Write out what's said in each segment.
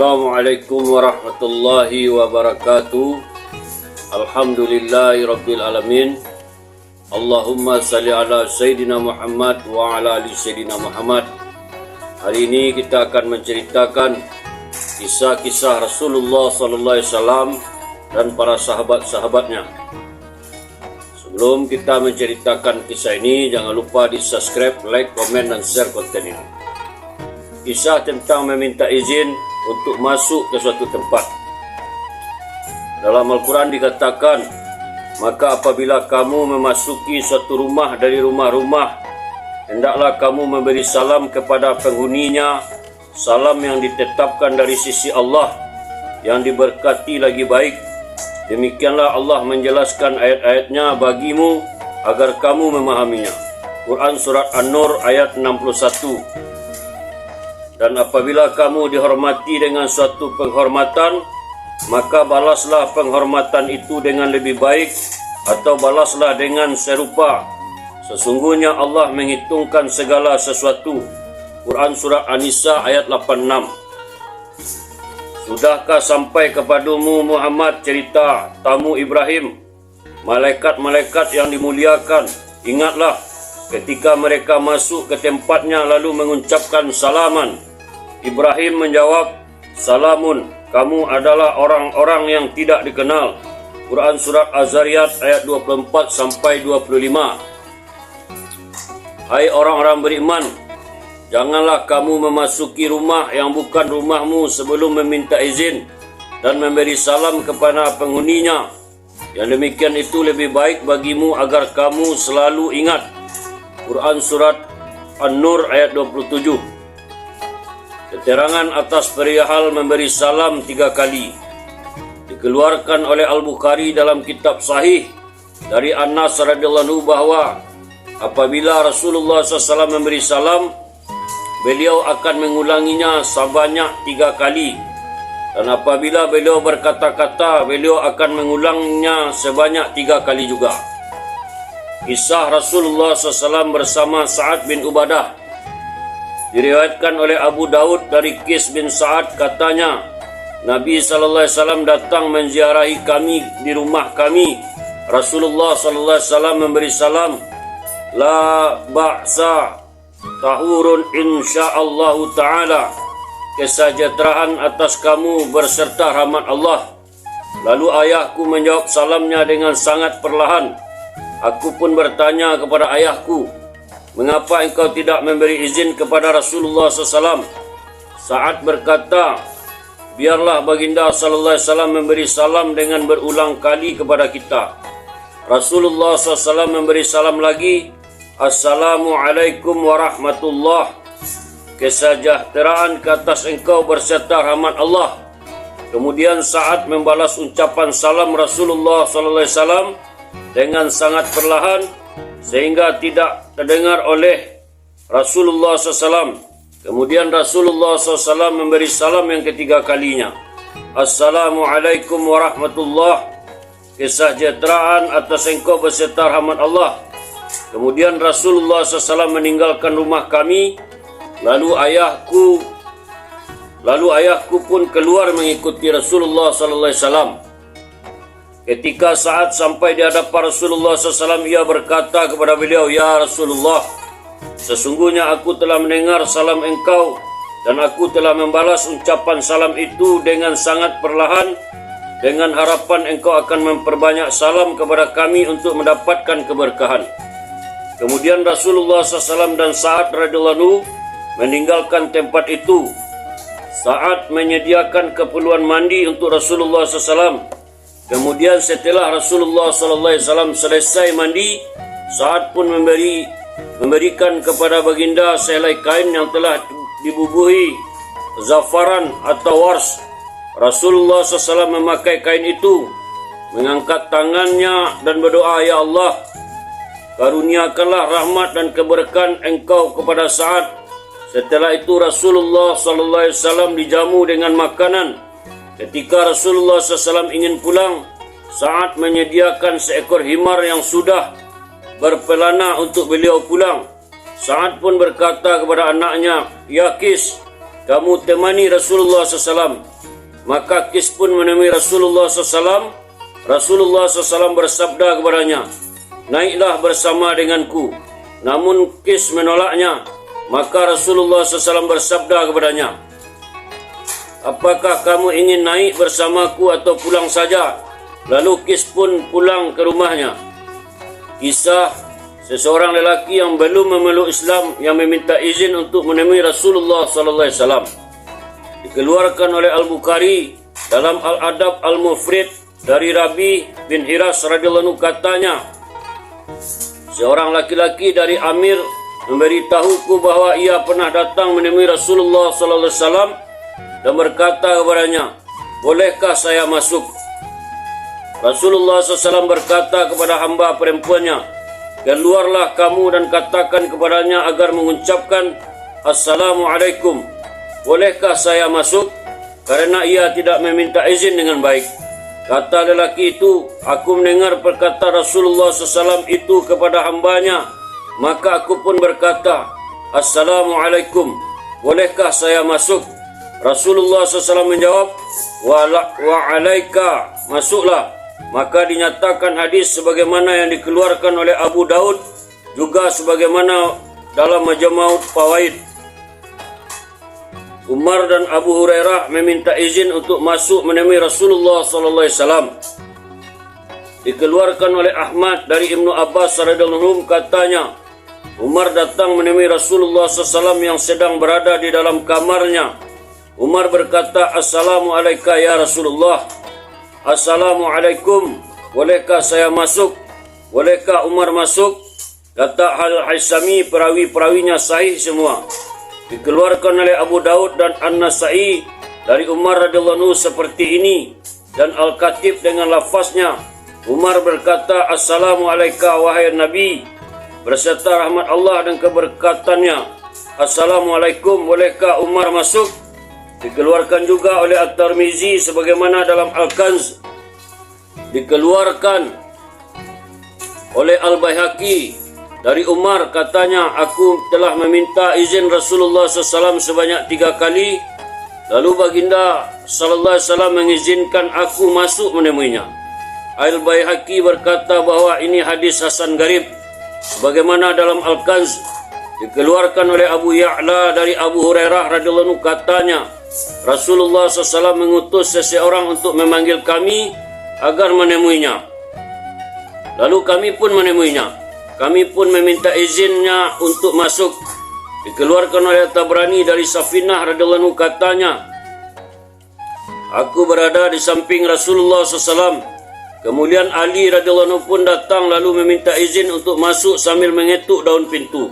Assalamualaikum warahmatullahi wabarakatuh. Alhamdulillahi rabbil alamin. Allahumma salli ala Sayyidina Muhammad wa ala ali Sayyidina Muhammad. Hari ini kita akan menceritakan kisah-kisah Rasulullah SAW dan para sahabat-sahabatnya. Sebelum kita menceritakan kisah ini, jangan lupa di subscribe, like, komen, dan share konten ini. Kisah tentang meminta izin untuk masuk ke suatu tempat. Dalam Al-Quran dikatakan, maka apabila kamu memasuki suatu rumah dari rumah-rumah, hendaklah kamu memberi salam kepada penghuninya, salam yang ditetapkan dari sisi Allah, yang diberkati lagi baik. Demikianlah Allah menjelaskan ayat-ayatnya bagimu agar kamu memahaminya. Quran Surat An-Nur ayat 61. Dan apabila kamu dihormati dengan suatu penghormatan, maka balaslah penghormatan itu dengan lebih baik, atau balaslah dengan serupa. Sesungguhnya Allah menghitungkan segala sesuatu. Quran Surah An-Nisa ayat 86. Sudahkah sampai kepadamu Muhammad cerita tamu Ibrahim, malaikat-malaikat yang dimuliakan? Ingatlah ketika mereka masuk ke tempatnya lalu mengucapkan salaman. Ibrahim menjawab, salamun, kamu adalah orang-orang yang tidak dikenal. Quran Surat Az-Zariyat ayat 24-25. Hai orang-orang beriman, janganlah kamu memasuki rumah yang bukan rumahmu sebelum meminta izin dan memberi salam kepada penghuninya. Yang demikian itu lebih baik bagimu agar kamu selalu ingat. Quran Surat An-Nur ayat 27. Keterangan atas perihal memberi salam 3 kali dikeluarkan oleh Al-Bukhari dalam kitab Sahih dari Anas radhiyallahu anhu bahwa apabila Rasulullah SAW memberi salam, beliau akan mengulanginya sebanyak 3 kali. Dan apabila beliau berkata-kata, beliau akan mengulangnya sebanyak 3 kali juga. Kisah Rasulullah SAW bersama Sa'ad bin Ubadah diriwayatkan oleh Abu Daud dari Qis bin Sa'ad, katanya, Nabi SAW datang menziarahi kami di rumah kami. Rasulullah SAW memberi salam, la ba'sa tahurun insyaallah ta'ala, kesejahteraan atas kamu berserta rahmat Allah. Lalu ayahku menjawab salamnya dengan sangat perlahan. Aku pun bertanya kepada ayahku, mengapa engkau tidak memberi izin kepada Rasulullah SAW? Sa'ad berkata, biarlah baginda SAW memberi salam dengan berulang kali kepada kita. Rasulullah SAW memberi salam lagi, Assalamualaikum warahmatullah, kesejahteraan ke atas engkau berserta rahmat Allah. Kemudian Sa'ad membalas ucapan salam Rasulullah SAW dengan sangat perlahan sehingga tidak terdengar oleh Rasulullah SAW. Kemudian Rasulullah SAW memberi salam yang ketiga kalinya, Assalamualaikum warahmatullah, kesejahteraan atas engkau berserta rahmat Allah. Kemudian Rasulullah SAW meninggalkan rumah kami, lalu ayahku pun keluar mengikuti Rasulullah SAW. Ketika saat sampai di hadapan Rasulullah SAW, ia berkata kepada beliau, ya Rasulullah, sesungguhnya aku telah mendengar salam engkau dan aku telah membalas ucapan salam itu dengan sangat perlahan, dengan harapan engkau akan memperbanyak salam kepada kami untuk mendapatkan keberkahan. Kemudian Rasulullah SAW dan Sa'ad radhiyallahu anhu meninggalkan tempat itu. Sa'ad menyediakan keperluan mandi untuk Rasulullah SAW. Kemudian setelah Rasulullah SAW selesai mandi, Sa'ad pun memberikan kepada baginda sehelai kain yang telah dibubuhi zafaran atau wars. Rasulullah SAW memakai kain itu, mengangkat tangannya dan berdoa, ya Allah, karuniakanlah rahmat dan keberkahan engkau kepada Sa'ad. Setelah itu Rasulullah SAW dijamu dengan makanan. Ketika Rasulullah SAW ingin pulang, Sa'ad menyediakan seekor himar yang sudah berpelana untuk beliau pulang. Sa'ad pun berkata kepada anaknya, ya Qis, kamu temani Rasulullah SAW. Maka Qis pun menemui Rasulullah SAW. Rasulullah SAW bersabda kepadanya, naiklah bersama denganku. Namun Qis menolaknya. Maka Rasulullah SAW bersabda kepadanya, apakah kamu ingin naik bersamaku atau pulang saja? Lalu Qis pun pulang ke rumahnya. Kisah seseorang lelaki yang belum memeluk Islam yang meminta izin untuk menemui Rasulullah SAW. Dikeluarkan oleh Al-Bukhari dalam Al-Adab Al-Mufrid dari Rabi bin Hiras radhiyallahu anhu, katanya, seorang laki-laki dari Amir memberitahuku bahwa ia pernah datang menemui Rasulullah SAW dan berkata kepadanya, bolehkah saya masuk? Rasulullah SAW berkata kepada hamba perempuannya, keluarlah kamu dan katakan kepadanya agar mengucapkan Assalamualaikum. Bolehkah saya masuk? Karena ia tidak meminta izin dengan baik. Kata lelaki itu, aku mendengar perkata Rasulullah SAW itu kepada hambanya. Maka aku pun berkata, Assalamualaikum. Bolehkah saya masuk? Rasulullah SAW menjawab, Wa'alaika, masuklah. Maka dinyatakan hadis sebagaimana yang dikeluarkan oleh Abu Daud, juga sebagaimana dalam Majmu'ut Fawaid. Umar dan Abu Hurairah meminta izin untuk masuk menemui Rasulullah SAW. Dikeluarkan oleh Ahmad dari Ibnu Abbas radhiyallahu anhu, katanya, Umar datang menemui Rasulullah SAW yang sedang berada di dalam kamarnya. Umar berkata, Assalamualaikum ya Rasulullah. Assalamualaikum, bolehkah saya masuk? Bolehkah Umar masuk? Kata Al-Haisami, perawi-perawinya sahih semua. Dikeluarkan oleh Abu Daud dan An-Nasai dari Umar radhiyallahu anhu seperti ini, dan Al-Khatib dengan lafaznya, Umar berkata, Assalamualaikum wahai Nabi, berserta rahmat Allah dan keberkatannya. Assalamualaikum, bolehkah Umar masuk? Dikeluarkan juga oleh At-Tirmizi sebagaimana dalam Al-Kanz. Dikeluarkan oleh Al-Baihaqi dari Umar, katanya, aku telah meminta izin Rasulullah SAW sebanyak 3 kali. Lalu baginda SAW mengizinkan aku masuk menemuinya. Al-Baihaqi berkata bahwa ini hadis Hasan Garib sebagaimana dalam Al-Kanz. Dikeluarkan oleh Abu Ya'la dari Abu Hurairah radhiyallahu anhu, katanya, Rasulullah SAW mengutus seseorang untuk memanggil kami agar menemuinya. Lalu kami pun menemuinya. Kami pun meminta izinnya untuk masuk. Dikeluarkan oleh Tabrani dari Safinah radhiyallahu anhu, katanya, aku berada di samping Rasulullah SAW. Kemudian Ali radhiyallahu anhu pun datang lalu meminta izin untuk masuk sambil mengetuk daun pintu.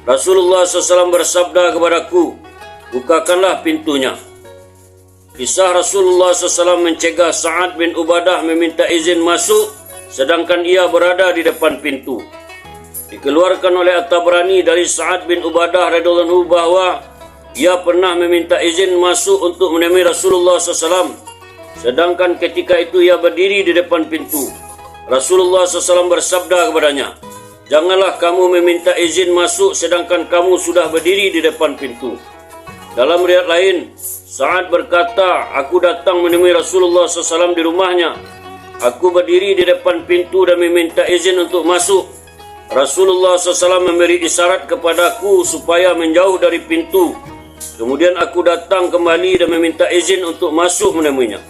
Rasulullah SAW bersabda kepadaku, bukakanlah pintunya. Kisah Rasulullah SAW mencegah Sa'ad bin Ubadah meminta izin masuk sedangkan ia berada di depan pintu. Dikeluarkan oleh At-Tabrani dari Sa'ad bin Ubadah radhiyallahu anhu bahwa ia pernah meminta izin masuk untuk menemui Rasulullah SAW. Sedangkan ketika itu ia berdiri di depan pintu. Rasulullah SAW bersabda kepadanya, janganlah kamu meminta izin masuk sedangkan kamu sudah berdiri di depan pintu. Dalam riwayat lain, Sa'ad berkata, aku datang menemui Rasulullah SAW di rumahnya. Aku berdiri di depan pintu dan meminta izin untuk masuk. Rasulullah SAW memberi isyarat kepadaku supaya menjauh dari pintu. Kemudian aku datang kembali dan meminta izin untuk masuk menemuinya.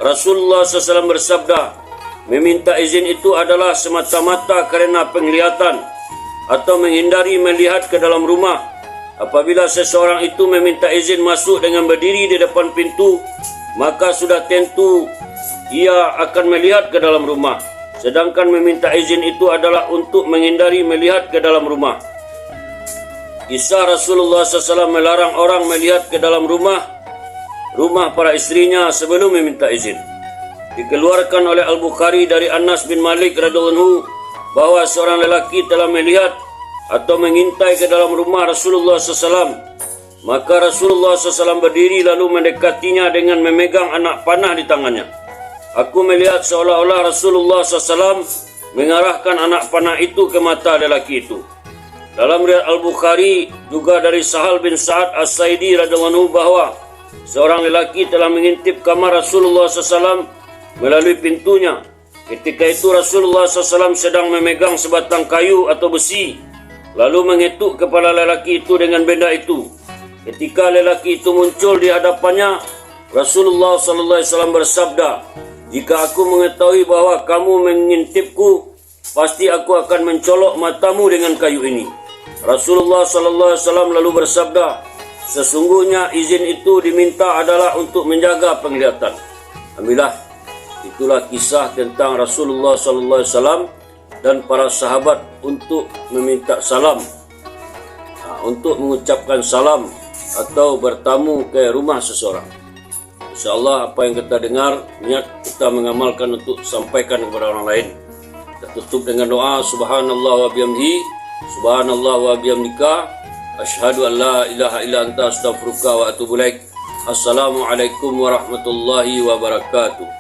Rasulullah SAW bersabda, meminta izin itu adalah semata-mata karena penglihatan atau menghindari melihat ke dalam rumah. Apabila seseorang itu meminta izin masuk dengan berdiri di depan pintu, maka sudah tentu ia akan melihat ke dalam rumah. Sedangkan meminta izin itu adalah untuk menghindari melihat ke dalam rumah. Kisah Rasulullah SAW melarang orang melihat ke dalam rumah para istrinya sebelum meminta izin. Dikeluarkan oleh Al-Bukhari dari Anas bin Malik radhiyallahu anhu bahwa seorang lelaki telah melihat atau mengintai ke dalam rumah Rasulullah SAW. Maka Rasulullah SAW berdiri lalu mendekatinya dengan memegang anak panah di tangannya. Aku melihat seolah-olah Rasulullah SAW mengarahkan anak panah itu ke mata lelaki itu. Dalam riwayat Al-Bukhari juga dari Sahal bin Sa'ad As-Sa'idi radhiyallahu anhu bahwa seorang lelaki telah mengintip kamar Rasulullah SAW melalui pintunya. Ketika itu Rasulullah SAW sedang memegang sebatang kayu atau besi, lalu mengetuk kepala lelaki itu dengan benda itu. Ketika lelaki itu muncul di hadapannya, Rasulullah SAW bersabda, "Jika aku mengetahui bahwa kamu mengintipku, pasti aku akan mencolok matamu dengan kayu ini." Rasulullah SAW lalu bersabda, "Sesungguhnya izin itu diminta adalah untuk menjaga penglihatan." Alhamdulillah, itulah kisah tentang Rasulullah SAW dan para sahabat untuk meminta salam, untuk mengucapkan salam atau bertamu ke rumah seseorang. InsyaAllah apa yang kita dengar, niat kita mengamalkan untuk sampaikan kepada orang lain. Kita tutup dengan doa, Subhanallah wa bihamdihi, Subhanallah wa bihamdika, asyhadu an la ilaha illa anta astaghfiruka wa atubu ilaik. Assalamualaikum warahmatullahi wabarakatuh.